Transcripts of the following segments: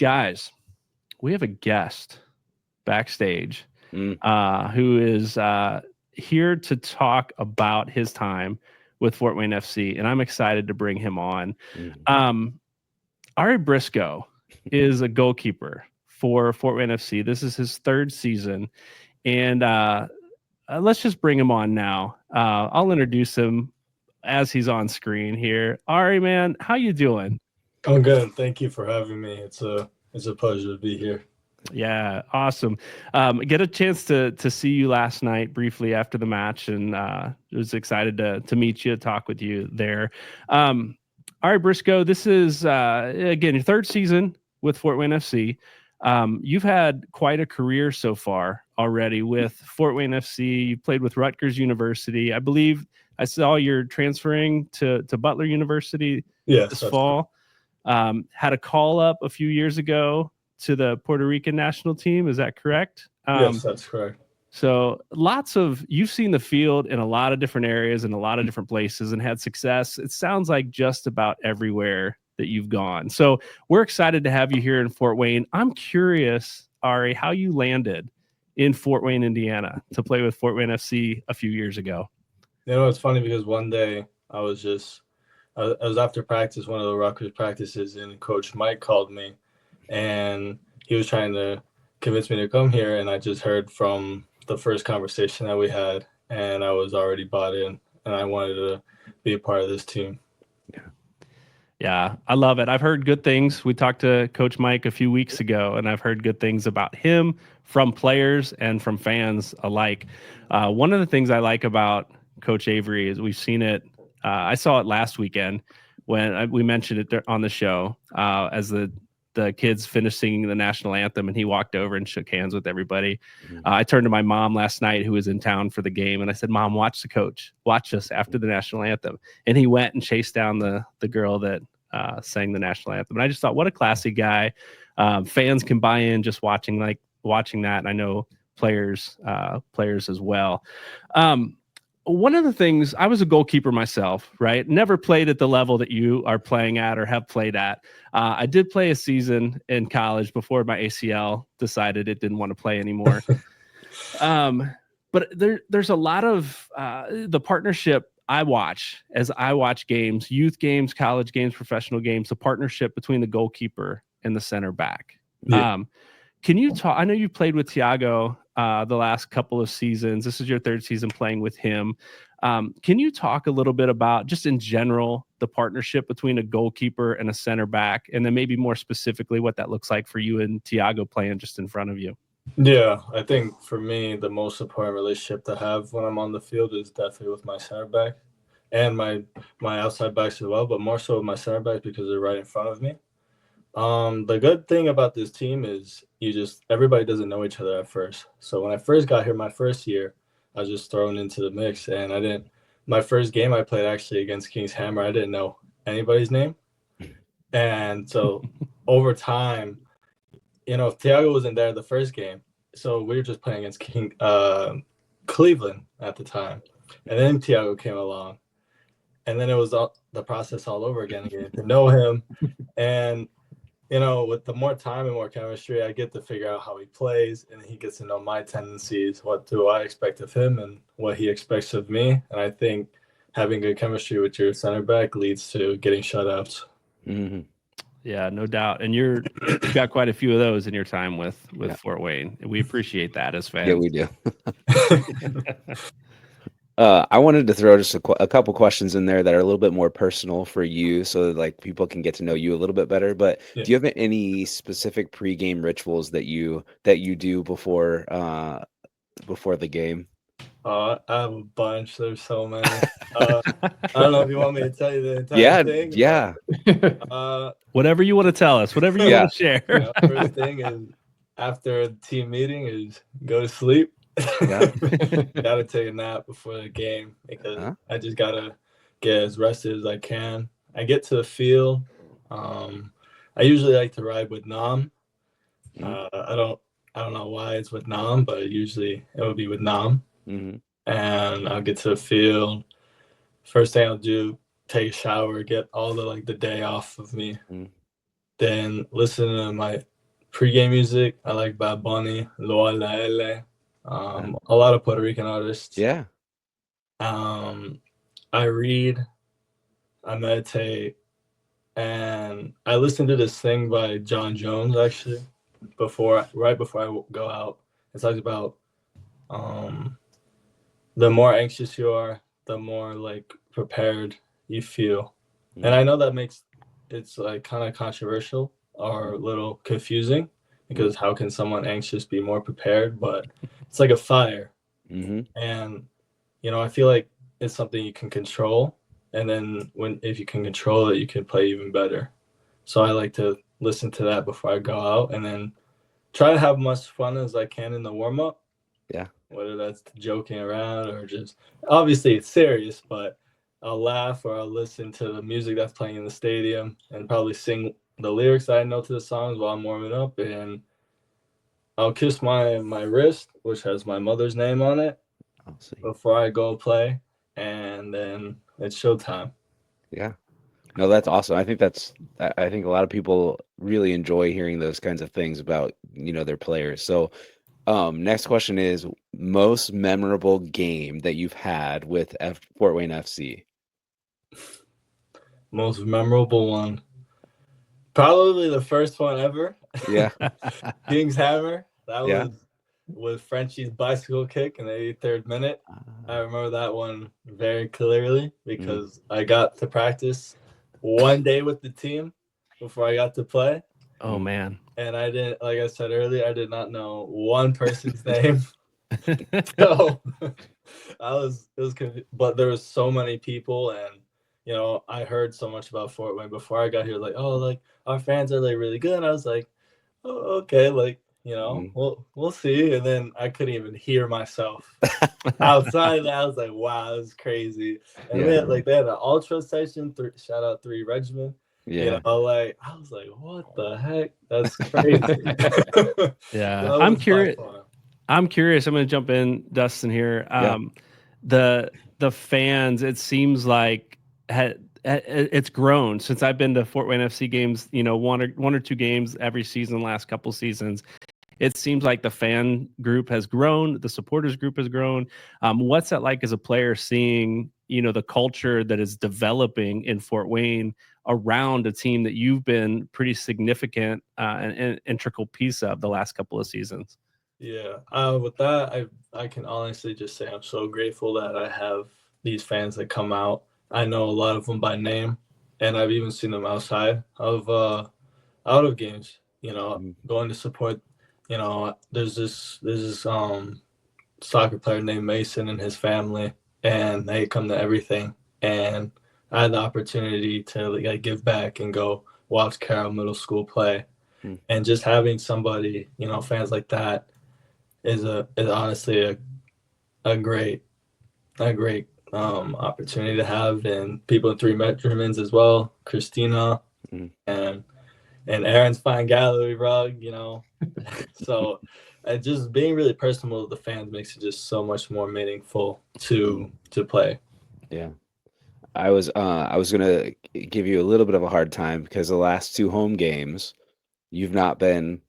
guys, we have a guest backstage who is here to talk about his time with Fort Wayne FC, and I'm excited to bring him on. Aurie Briscoe is a goalkeeper for Fort Wayne FC. This is his third season, and let's just bring him on now. I'll introduce him as he's on screen here. Aurie, man, how you doing? I'm good. Thank you for having me. It's a pleasure to be here. Yeah, awesome. Get a chance to see you last night briefly after the match, and was excited to meet you, talk with you there. Aurie Briscoe, this is again your third season with Fort Wayne FC. You've had quite a career so far already with Fort Wayne FC. You played with Rutgers University. I believe I saw you're transferring to Butler University this fall. Had a call up a few years ago to the Puerto Rican National Team. Is that correct? Yes, that's correct. So you've seen the field in a lot of different areas and a lot of different places and had success. It sounds like just about everywhere that you've gone. So we're excited to have you here in Fort Wayne. I'm curious, Aurie, how you landed in Fort Wayne, Indiana to play with Fort Wayne FC a few years ago. You know, it's funny because one day I was after practice, one of the Rutgers practices, and Coach Mike called me, and he was trying to convince me to come here, and I just heard from the first conversation that we had, and I was already bought in, and I wanted to be a part of this team. Yeah, I love it. I've heard good things. We talked to Coach Mike a few weeks ago, and I've heard good things about him from players and from fans alike. One of the things I like about Coach Avery is we've seen it. I saw it last weekend when we mentioned it on the show as the kids finished singing the national anthem, and he walked over and shook hands with everybody. I turned to my mom last night, who was in town for the game, and I said, "Mom, watch the coach. Watch us after the national anthem." And he went and chased down the girl that sang the national anthem. And I just thought, what a classy guy. Fans can buy in just watching that. And I know players as well. One of the things, I was a goalkeeper myself, right? Never played at the level that you are playing at or have played at. I did play a season in college before my ACL decided it didn't want to play anymore. But there's a lot of the partnership I watch games, youth games, college games, professional games, the partnership between the goalkeeper and the center back. Yeah. Can you talk? I know you played with Thiago the last couple of seasons. This is your third season playing with him. Can you talk a little bit about, just in general, the partnership between a goalkeeper and a center back, and then maybe more specifically what that looks like for you and Thiago playing just in front of you? Yeah, I think for me, the most important relationship to have when I'm on the field is definitely with my center back and my outside backs as well, but more so with my center backs because they're right in front of me. The good thing about this team is everybody doesn't know each other at first. So when I first got here, my first year, I was just thrown into the mix, and my first game I played actually against King's Hammer, I didn't know anybody's name. And so over time, you know, Thiago wasn't there the first game. So we were just playing against Cleveland at the time. And then Thiago came along. And then it was the process all over again, getting to know him. And you know, with the more time and more chemistry, I get to figure out how he plays, and he gets to know my tendencies, what do I expect of him and what he expects of me. And I think having good chemistry with your center back leads to getting shutouts. Mm-hmm. Yeah, no doubt. And you've got quite a few of those in your time with Fort Wayne. We appreciate that as fans. Yeah, we do. I wanted to throw just a couple questions in there that are a little bit more personal for you, so that, like, people can get to know you a little bit better. But do you have any specific pregame rituals that you do before the game? I have a bunch. There's so many. I don't know if you want me to tell you the entire thing. Yeah. Whatever you want to tell us, whatever you want to share. You know, first thing is after a team meeting is go to sleep. Yeah. Gotta take a nap before the game because I just gotta get as rested as I can. I get to the field. I usually like to ride with Nam. I don't know why it's with Nam, but usually it would be with Nam. Mm-hmm. And I'll get to the field. First thing I'll do, take a shower, get all the day off of me. Mm-hmm. Then listen to Pre-game music, I like Bad Bunny, Loa La L, a lot of Puerto Rican artists. Yeah. I read, I meditate, and I listen to this thing by John Jones actually right before I go out. It talks about the more anxious you are, the more like prepared you feel. Mm. And I know that makes it's like kind of controversial or a little confusing because how can someone anxious be more prepared? But it's like a fire. Mm-hmm. And I feel like it's something you can control, and then if you can control it, you can play even better. So I like to listen to that before I go out, and then try to have much fun as I can in the warm-up. Yeah. Whether that's joking around or just obviously it's serious, but I'll laugh or I'll listen to the music that's playing in the stadium and probably sing the lyrics that I know to the songs while I'm warming up, and I'll kiss my wrist, which has my mother's name on it, before I go play, and then it's showtime. Yeah. No, that's awesome. I think a lot of people really enjoy hearing those kinds of things about, their players. So, next question is most memorable game that you've had with Fort Wayne FC. Most memorable one. Probably the first one ever. Yeah. King's Hammer. That Yeah. was with Frenchie's bicycle kick in the 83rd minute. I remember that one very clearly because I got to practice one day with the team before I got to play. Oh man. And I didn't, like I said earlier, I did not know one person's name. So it was but there was so many people, and I heard so much about Fort Wayne before I got here, like, oh, like our fans are like really good. And I was like, oh, okay, like, we'll see. And then I couldn't even hear myself outside of that. I was like, wow, this is crazy. And they had an ultra session, shout out 3 Regiment. Yeah. Like I was like, what the heck? That's crazy. Yeah. I'm curious. I'm going to jump in, Dustin, here. The fans, it seems like it's grown since I've been to Fort Wayne FC games, one or two games every season, last couple seasons. It seems like the fan group has grown, the supporters group has grown. What's that like as a player, seeing, the culture that is developing in Fort Wayne around a team that you've been pretty significant and an integral piece of the last couple of seasons? Yeah, with that, I can honestly just say I'm so grateful that I have these fans that come out. I know a lot of them by name, and I've even seen them outside of out of games. Going to support. There's this soccer player named Mason and his family, and they come to everything. And I had the opportunity to give back and go watch Carroll Middle School play, and just having somebody, fans like that, is honestly a great opportunity to have. And people in 3 Regiments as well, Christina and Aaron's fine gallery rug, So just being really personal with the fans makes it just so much more meaningful to play. Yeah. I was gonna give you a little bit of a hard time because the last 2 home games you've not been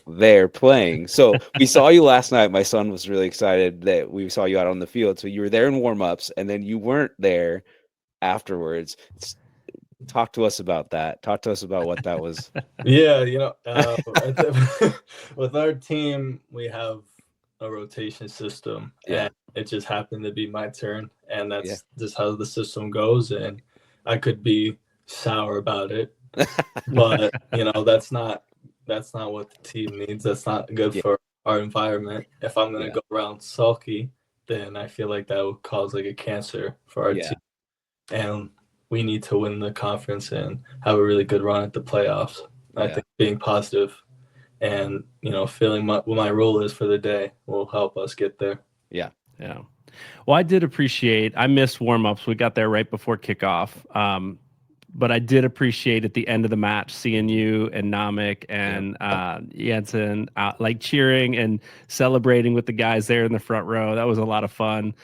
there playing. So we saw you last night. My son was really excited that we saw you out on the field. So you were there in warm-ups, and then you weren't there afterwards. Talk to us about that. Talk to us about what that was. Yeah, with our team, we have a rotation system. Yeah. And it just happened to be my turn, and that's just how the system goes. And I could be sour about it, but that's not what the team needs. That's not good for our environment. If I'm gonna go around sulky, then I feel like that would cause like a cancer for our team. And we need to win the conference and have a really good run at the playoffs. I think being positive and feeling what my role is for the day will help us get there. Yeah. Well, I did appreciate. I missed warm-ups. We got there right before kickoff. but I did appreciate at the end of the match seeing you and Namik and Jensen like cheering and celebrating with the guys there in the front row. That was a lot of fun.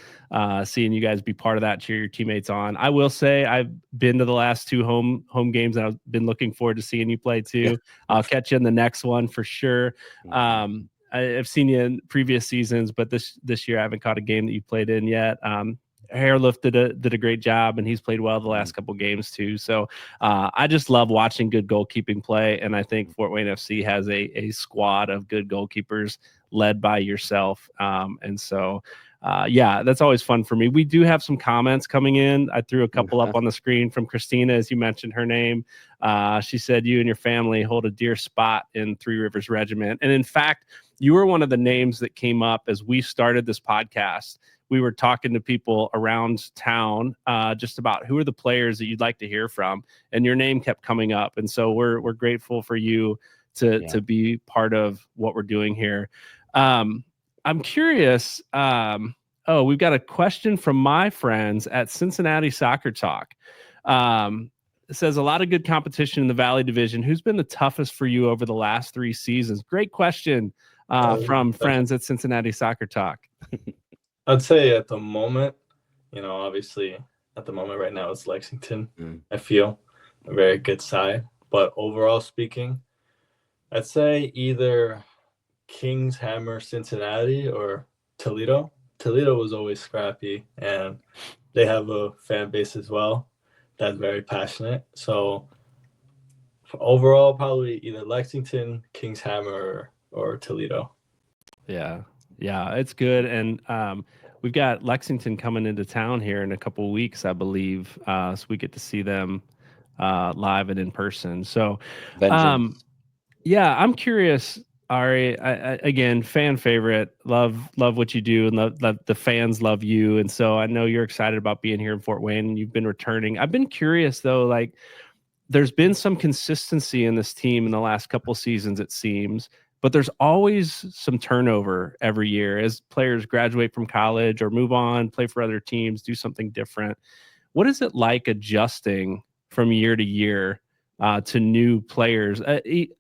Seeing you guys be part of that, cheer your teammates on. I will say I've been to the last 2 home games, and I've been looking forward to seeing you play too. I'll catch you in the next one for sure. I've seen you in previous seasons, but this year I haven't caught a game that you played in yet. Hairlift did a great job, and he's played well the last couple games too. So I just love watching good goalkeeping play, and I think Fort Wayne FC has a squad of good goalkeepers led by yourself. And so that's always fun for me. We do have some comments coming in. I threw a couple up on the screen from Christina as you mentioned her name. She said you and your family hold a dear spot in Three Rivers Regiment, and in fact, you were one of the names that came up as we started this podcast. We were talking to people around town just about who are the players that you'd like to hear from, and your name kept coming up. And so we're grateful for you to be part of what we're doing here. I'm curious. We've got a question from my friends at Cincinnati Soccer Talk. It says a lot of good competition in the Valley Division. Who's been the toughest for you over the last 3 seasons? Great question from friends at Cincinnati Soccer Talk. I'd say at the moment, obviously at the moment right now it's Lexington. I feel a very good side, but overall speaking, I'd say either Kings, Hammer, Cincinnati, or Toledo. Toledo was always scrappy, and they have a fan base as well that's very passionate. So overall, probably either Lexington, Kings, Hammer, or Toledo. Yeah, it's good. And we've got Lexington coming into town here in a couple of weeks, I believe. So we get to see them live and in person. So, I'm curious, Aurie. Again, fan favorite. Love what you do, and love the fans love you. And so I know you're excited about being here in Fort Wayne, and you've been returning. I've been curious though, like there's been some consistency in this team in the last couple seasons, it seems. But there's always some turnover every year as players graduate from college or move on, play for other teams, do something different. What is it like adjusting from year to year to new players?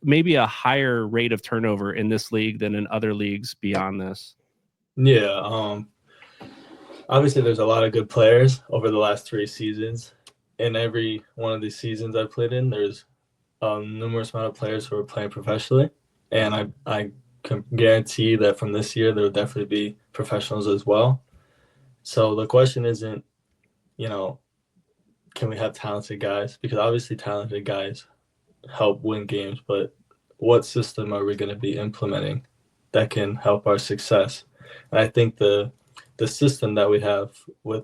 Maybe a higher rate of turnover in this league than in other leagues beyond this. Yeah. Obviously, there's a lot of good players over the last 3 seasons. In every one of these seasons I've played in, there's a numerous amount of players who are playing professionally. And I can guarantee that from this year, there will definitely be professionals as well. So the question isn't, can we have talented guys? Because obviously talented guys help win games, but what system are we going to be implementing that can help our success? And I think the system that we have with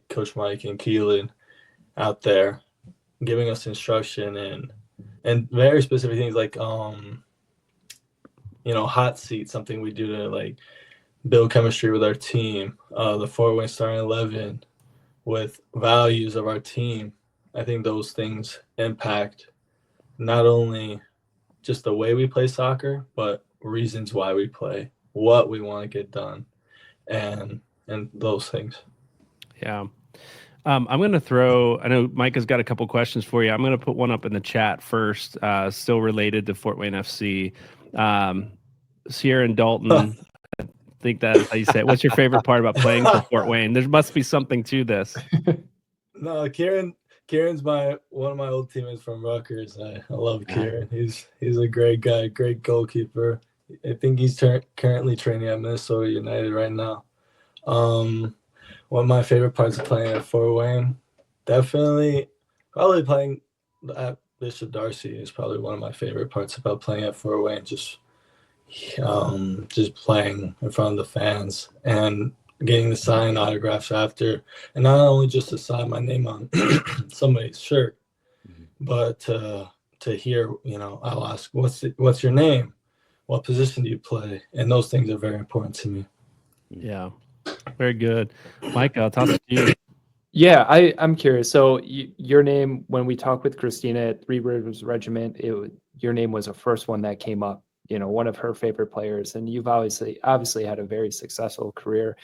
Coach Mike and Keelan out there giving us instruction and very specific things like hot seat, something we do to like build chemistry with our team, the Fort Wayne starting 11 with values of our team. I think those things impact not only just the way we play soccer, but reasons why we play, what we want to get done, and those things. Yeah. I'm going to throw, I know Mike has got a couple questions for you. I'm going to put one up in the chat first, still related to Fort Wayne FC. Sierra and Dalton, I think that's how you say it. What's your favorite part about playing for Fort Wayne? There must be something to this. No, Kieran's one of my old teammates from Rutgers. I love Kieran. He's a great guy, great goalkeeper. I think he's currently training at Minnesota United right now. One of my favorite parts of playing at Fort Wayne, definitely probably playing at Bishop Darcy is probably one of my favorite parts about playing at Fort Wayne. Just playing in front of the fans and getting to sign autographs after, and not only just to sign my name on somebody's shirt, but to hear, I'll ask, what's your name? What position do you play? And those things are very important to me. Yeah, very good. Mike, I'll toss it to you. Yeah, I'm curious. So your name, when we talked with Christina at Three Rivers Regiment, your name was the first one that came up one of her favorite players, and you've obviously had a very successful career.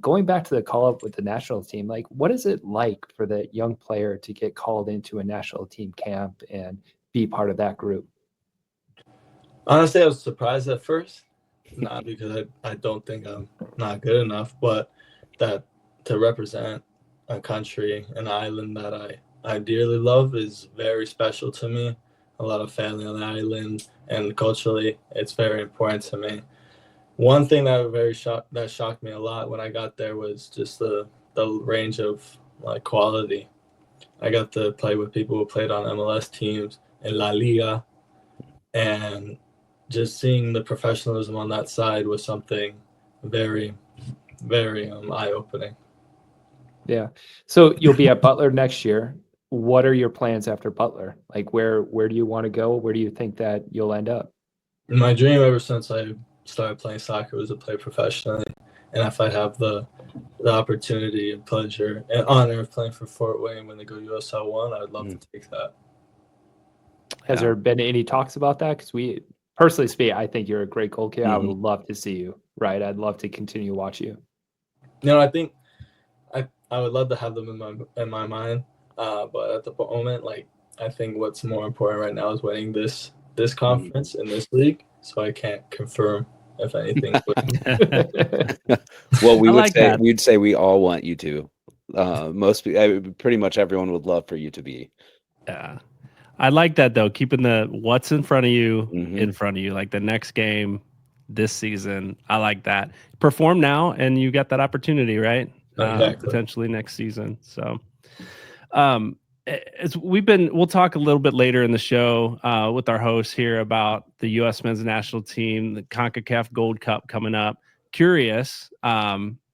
Going back to the call up with the national team, like what is it like for the young player to get called into a national team camp and be part of that group? Honestly, I was surprised at first, not because I don't think I'm not good enough, but that to represent a country, an island that I dearly love is very special to me. A lot of family on the island, and culturally, it's very important to me. One thing that shocked me a lot when I got there was just the range of like quality. I got to play with people who played on MLS teams in La Liga, and just seeing the professionalism on that side was something very, very eye-opening. Yeah. So you'll be at Butler next year. What are your plans after Butler? Like where do you want to go? Where do you think that you'll end up? My dream ever since I started playing soccer was to play professionally. And if I have the opportunity and pleasure and honor of playing for Fort Wayne when they go USL 1, I would love to take that. Has there been any talks about that? Because we personally speak, I think you're a great goalkeeper. I would love to see you, right? I'd love to continue to watch you. I think I would love to have them in my mind. But at the moment, like I think what's more important right now is winning this conference in this league. So I can't confirm if anything. Well, we'd say we all want you to. Pretty much everyone would love for you to be. Yeah. I like that though, keeping the what's in front of you in front of you, like the next game this season. I like that. Perform now and you got that opportunity, right? Exactly. Potentially next season. So we'll talk a little bit later in the show with our hosts here about the U.S. men's national team, the CONCACAF Gold Cup coming up. Curious,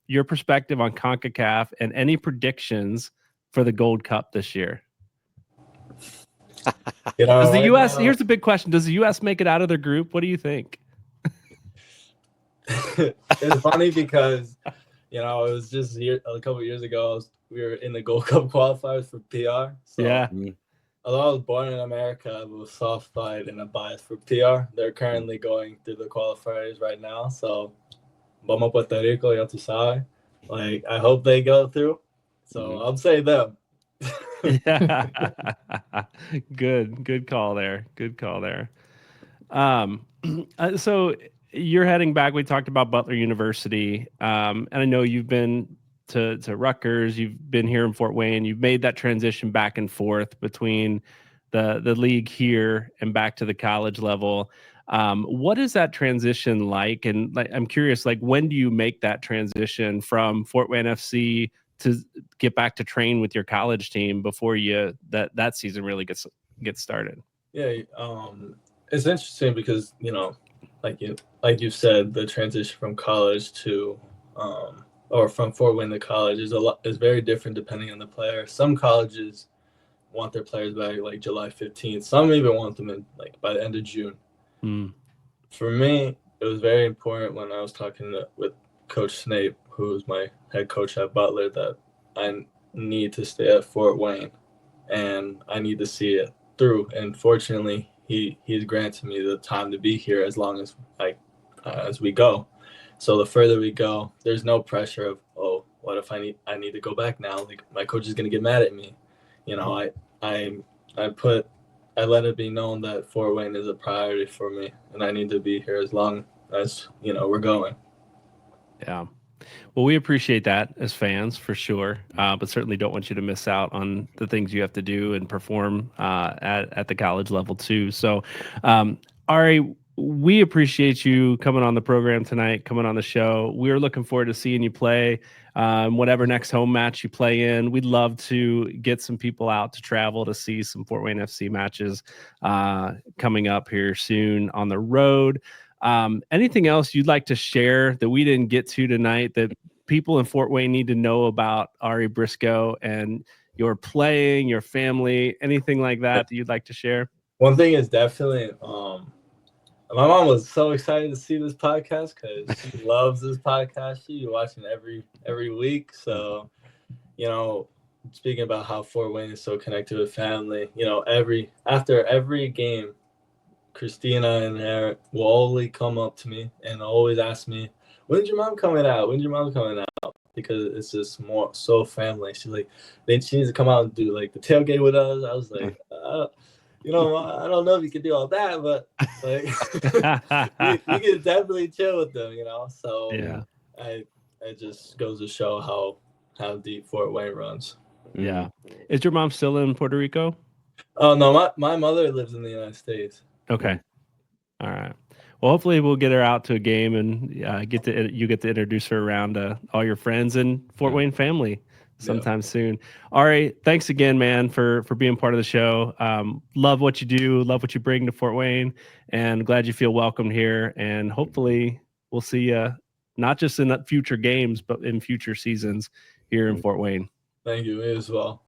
your perspective on CONCACAF and any predictions for the Gold Cup this year. Does the U.S. Here's the big question: does the U.S. make it out of their group? What do you think? It's funny because it was just a couple of years ago. We were in the Gold Cup qualifiers for PR. So yeah. Although I was born in America, I was soft-side and a bias for PR. They're currently going through the qualifiers right now. So, vamos Puerto Rico, ya tú sabes. Like, I hope they go through. So, I'll say them. Good call there. So you're heading back. We talked about Butler University, and I know you've been to Rutgers. You've been here in Fort Wayne. You've made that transition back and forth between the league here and back to the college level. What is that transition like? And I'm curious, when do you make that transition from Fort Wayne FC to get back to train with your college team before that season really gets started? Yeah, it's interesting because like you said, the transition from college to or from Fort Wayne to college is very different depending on the player. Some colleges want their players back like July 15th. Some even want them in by the end of June. For me, it was very important when I was talking with Coach Snape, who was my head coach at Butler, that I need to stay at Fort Wayne and I need to see it through. And fortunately, he's granted me the time to be here as long as we go. So the further we go, there's no pressure of, oh, what if I need to go back now? Like my coach is gonna get mad at me. I let it be known that Fort Wayne is a priority for me, and I need to be here as long as we're going. Yeah. Well, we appreciate that as fans for sure, but certainly don't want you to miss out on the things you have to do and perform at the college level too. So, Aurie, we appreciate you coming on the program tonight, coming on the show. We're looking forward to seeing you play whatever next home match you play in. We'd love to get some people out to travel to see some Fort Wayne FC matches coming up here soon on the road. Anything else you'd like to share that we didn't get to tonight that people in Fort Wayne need to know about Aurie Briscoe and your playing, your family, anything like that you'd like to share? One thing is definitely, my mom was so excited to see this podcast because she loves this podcast. She's watching every week. So, speaking about how Fort Wayne is so connected with family, after every game, Christina and Eric will always come up to me and always ask me, "When's your mom coming out? When's your mom coming out?" Because it's just more so family. She's like, she needs to come out and do like the tailgate with us. I was like, you know, I don't know if you can do all that, but like, you can definitely chill with them, you know. So Yeah. It just goes to show how deep Fort Wayne runs. Yeah. Is your mom still in Puerto Rico? Oh no, my mother lives in the United States. Okay. All right. Well, hopefully we'll get her out to a game and you get to introduce her around to all your friends and Fort Wayne family sometime soon. Aurie, thanks again, man, for being part of the show. Love what you do, love what you bring to Fort Wayne, and glad you feel welcomed here. And hopefully we'll see you not just in future games, but in future seasons here in Fort Wayne. Thank you, me as well.